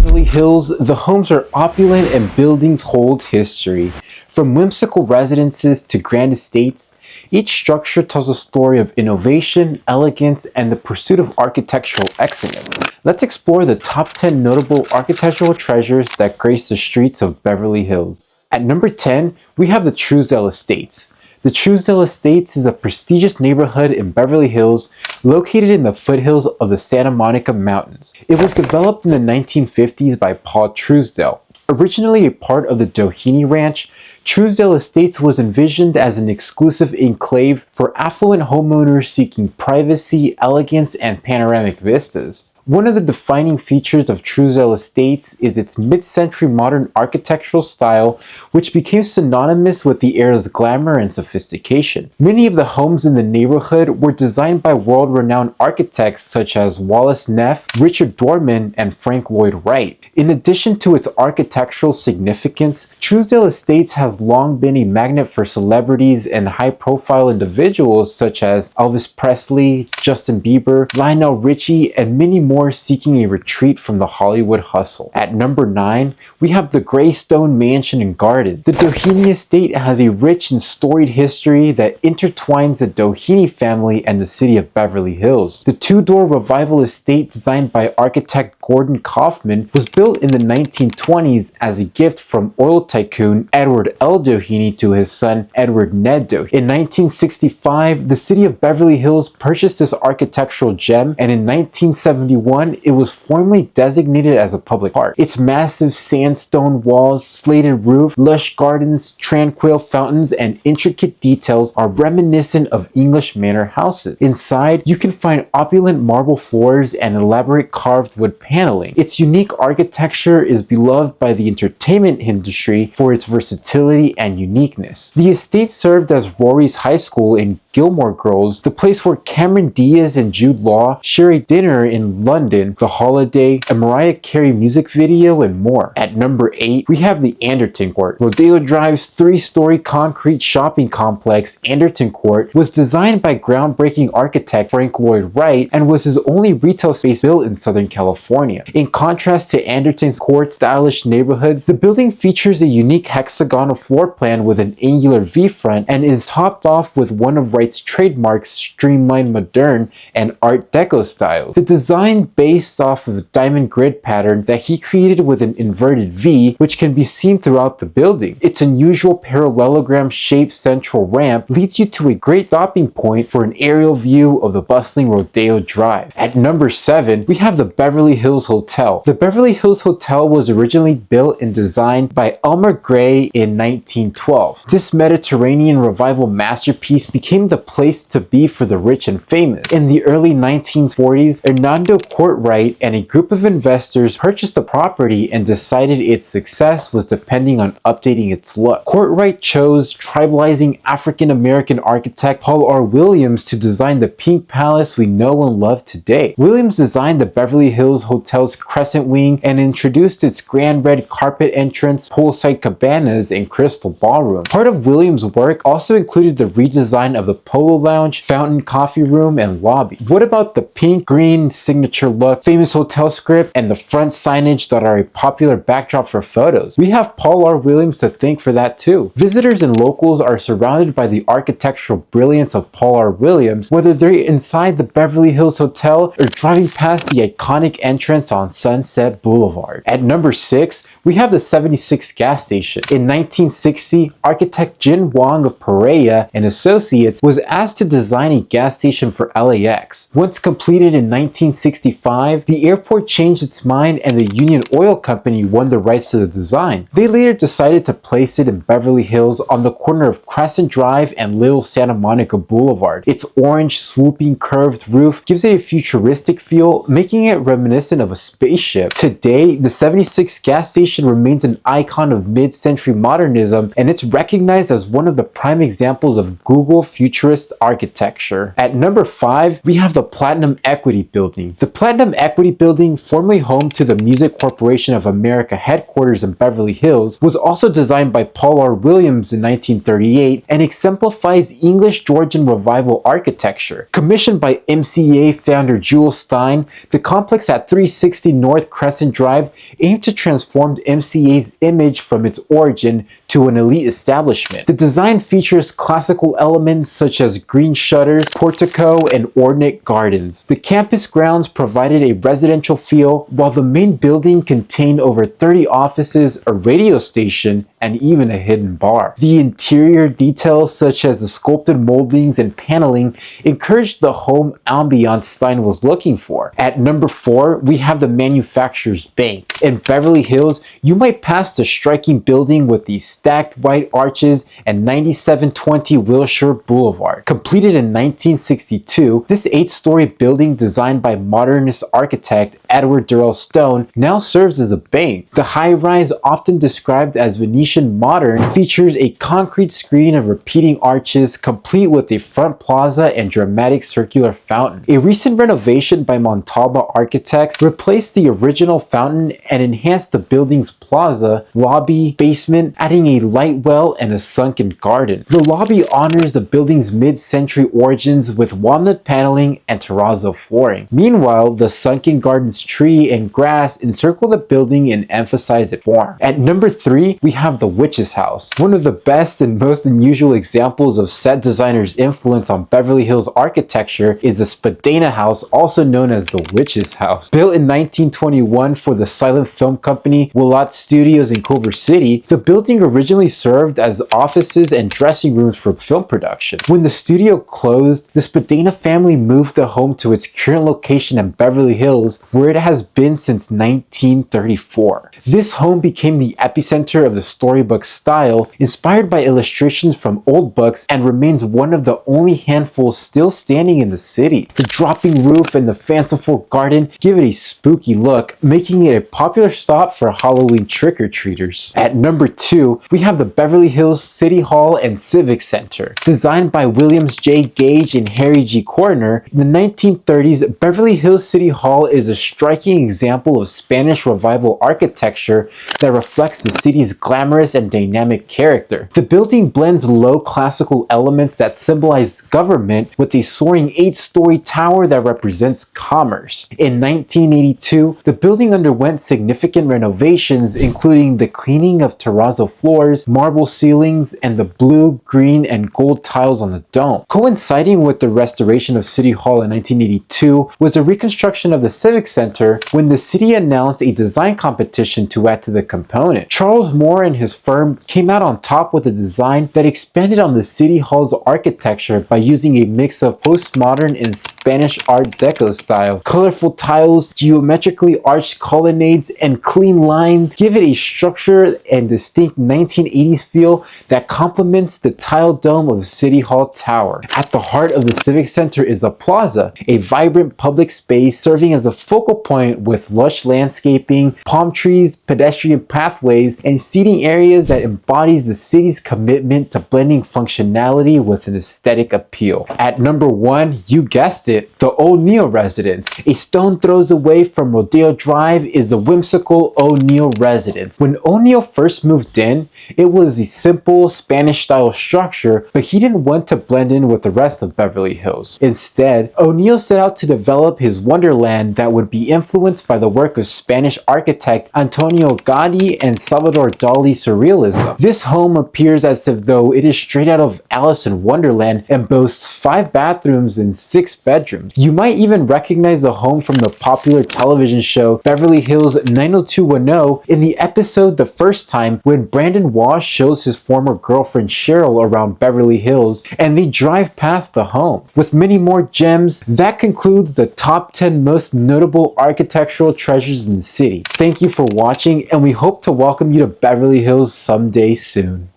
Beverly Hills, the homes are opulent and buildings hold history. From whimsical residences to grand estates, each structure tells a story of innovation, elegance, and the pursuit of architectural excellence. Let's explore the top 10 notable architectural treasures that grace the streets of Beverly Hills. At number 10, we have the Trousdale Estates. The Trousdale Estates is a prestigious neighborhood in Beverly Hills located in the foothills of the Santa Monica Mountains. It was developed in the 1950s by Paul Trousdale. Originally a part of the Doheny Ranch, Trousdale Estates was envisioned as an exclusive enclave for affluent homeowners seeking privacy, elegance, and panoramic vistas. One of the defining features of Trousdale Estates is its mid-century modern architectural style, which became synonymous with the era's glamour and sophistication. Many of the homes in the neighborhood were designed by world-renowned architects such as Wallace Neff, Richard Dorman, and Frank Lloyd Wright. In addition to its architectural significance, Trousdale Estates has long been a magnet for celebrities and high-profile individuals such as Elvis Presley, Justin Bieber, Lionel Richie, and many more seeking a retreat from the Hollywood hustle. At number 9, we have the Greystone Mansion and Garden. The Doheny Estate has a rich and storied history that intertwines the Doheny family and the city of Beverly Hills. The two-door revival estate designed by architect Gordon Kaufman was built in the 1920s as a gift from oil tycoon Edward L. Doheny to his son Edward Ned Doheny. In 1965, the city of Beverly Hills purchased this architectural gem, and in 1971, it was formally designated as a public park. Its massive sandstone walls, slated roof, lush gardens, tranquil fountains, and intricate details are reminiscent of English manor houses. Inside, you can find opulent marble floors and elaborate carved wood paneling. Its unique architecture is beloved by the entertainment industry for its versatility and uniqueness. The estate served as Rory's high school in Gilmore Girls, the place where Cameron Diaz and Jude Law share a dinner in London, The Holiday, a Mariah Carey music video, and more. At number 8, we have the Anderton Court. Rodeo Drive's 3-story concrete shopping complex, Anderton Court, was designed by groundbreaking architect Frank Lloyd Wright and was his only retail space built in Southern California. In contrast to Anderton Court's stylish neighborhoods, the building features a unique hexagonal floor plan with an angular V-front and is topped off with one of Wright's trademarks, streamlined modern and Art Deco styles. The design based off of a diamond grid pattern that he created with an inverted V, which can be seen throughout the building. Its unusual parallelogram shaped central ramp leads you to a great stopping point for an aerial view of the bustling Rodeo Drive. At number 7, we have the Beverly Hills Hotel. The Beverly Hills Hotel was originally built and designed by Elmer Gray in 1912. This Mediterranean revival masterpiece became the place to be for the rich and famous. In the early 1940s, Hernando Courtwright and a group of investors purchased the property and decided its success was depending on updating its look. Courtwright chose tribalizing African-American architect Paul R. Williams to design the pink palace we know and love today. Williams designed the Beverly Hills Hotel's crescent wing and introduced its grand red carpet entrance, poolside cabanas, and crystal ballroom. Part of Williams' work also included the redesign of the polo lounge, fountain coffee room, and lobby. What about the pink green signature look, famous hotel script, and the front signage that are a popular backdrop for photos? We have Paul R. Williams to thank for that too. Visitors and locals are surrounded by the architectural brilliance of Paul R. Williams, whether they're inside the Beverly Hills Hotel or driving past the iconic entrance on Sunset Boulevard. At number 6, we have the 76 gas station. In 1960, architect Jin Wong of Perea and Associates was asked to design a gas station for LAX. Once completed in 1965, the airport changed its mind and the Union Oil Company won the rights to the design. They later decided to place it in Beverly Hills on the corner of Crescent Drive and Little Santa Monica Boulevard. Its orange, swooping, curved roof gives it a futuristic feel, making it reminiscent of a spaceship. Today, the 76 gas station remains an icon of mid-century modernism, and it's recognized as one of the prime examples of Google futurist architecture. At number 5, we have the Platinum Equity Building. The Platinum Equity Building, formerly home to the Music Corporation of America headquarters in Beverly Hills, was also designed by Paul R. Williams in 1938 and exemplifies English Georgian Revival architecture. Commissioned by MCA founder Jules Stein, the complex at 360 North Crescent Drive aimed to transform MCA's image from its origin to an elite establishment. The design features classical elements such as green shutters, portico, and ornate gardens. The campus grounds provided a residential feel, while the main building contained over 30 offices, a radio station, and even a hidden bar. The interior details such as the sculpted moldings and paneling encouraged the home ambiance Stein was looking for. At number 4, we have the Manufacturers Bank. In Beverly Hills, you might pass the striking building with the stacked white arches and 9720 Wilshire Boulevard. Completed in 1962, this 8-story building designed by modernist architect Edward Durrell Stone now serves as a bank. The high-rise, often described as Venetian modern, features a concrete screen of repeating arches complete with a front plaza and dramatic circular fountain. A recent renovation by Montalba Architects replaced the original fountain and enhanced the building's plaza, lobby, basement, adding a light well and a sunken garden. The lobby honors the building's mid-century origins with walnut paneling and terrazzo flooring. Meanwhile, the sunken garden's tree and grass encircle the building and emphasize its form. At number 3, we have the Witch's House. One of the best and most unusual examples of set designers' influence on Beverly Hills architecture is the Spadina House, also known as the Witch's House. Built in 1921 for the silent film company Willott Studios in Culver City, the building originally served as offices and dressing rooms for film production. When the studio closed, the Spadina family moved the home to its current location in Beverly Hills, where it has been since 1934. This home became the epicenter of the storybook style, inspired by illustrations from old books, and remains one of the only handful still standing in the city. The dropping roof and the fanciful garden give it a spooky look, making it a popular stop for Halloween trick-or-treaters. At number 2, we have the Beverly Hills City Hall and Civic Center. Designed by Williams J. Gage and Harry G. Coroner, in the 1930s, Beverly Hills City Hall is a striking example of Spanish Revival architecture that reflects the city's glamorous and dynamic character. The building blends low classical elements that symbolize government with a soaring 8-story tower that represents commerce. In 1982, the building underwent significant renovations, including the cleaning of terrazzo floors, marble ceilings, and the blue, green, and gold tiles on the dome. Coinciding with the restoration of City Hall in 1982 was the reconstruction of the Civic Center when the city announced a design competition to add to the component. Charles Moore and his firm came out on top with a design that expanded on the City Hall's architecture by using a mix of postmodern and Spanish Art Deco style. Colorful tiles, geometrically arched colonnades, and clean lines give it a structured and distinct 1980s feel that complements the tile dome of City Hall Tower. At the heart of the Civic Center is a plaza, a vibrant public space serving as a focal point with lush landscaping, palm trees, pedestrian pathways, and seating areas that embodies the city's commitment to blending functionality with an aesthetic appeal. At number 1, you guessed it, the O'Neill residence. A stone throws away from Rodeo Drive is the whimsical O'Neill residence. When O'Neill first moved in, it was a simple Spanish-style structure, but he didn't want to blend in with the rest of Beverly Hills. Instead, O'Neill set out to develop his wonderland that would be influenced by the work of Spanish architect Antonio Gaudí and Salvador Dali surrealism. This home appears as if though it is straight out of Alice in Wonderland and boasts 5 bathrooms and 6 bedrooms. You might even recognize the home from the popular television show Beverly Hills 90210 in the episode The First Time, when Brandon Walsh shows his former girlfriend Cheryl around Beverly Hills and they drive past the home. With many more gems, that concludes the top 10 most notable architectural treasures in the city. Thank you for watching, and we hope to welcome you to Beverly Hills someday soon.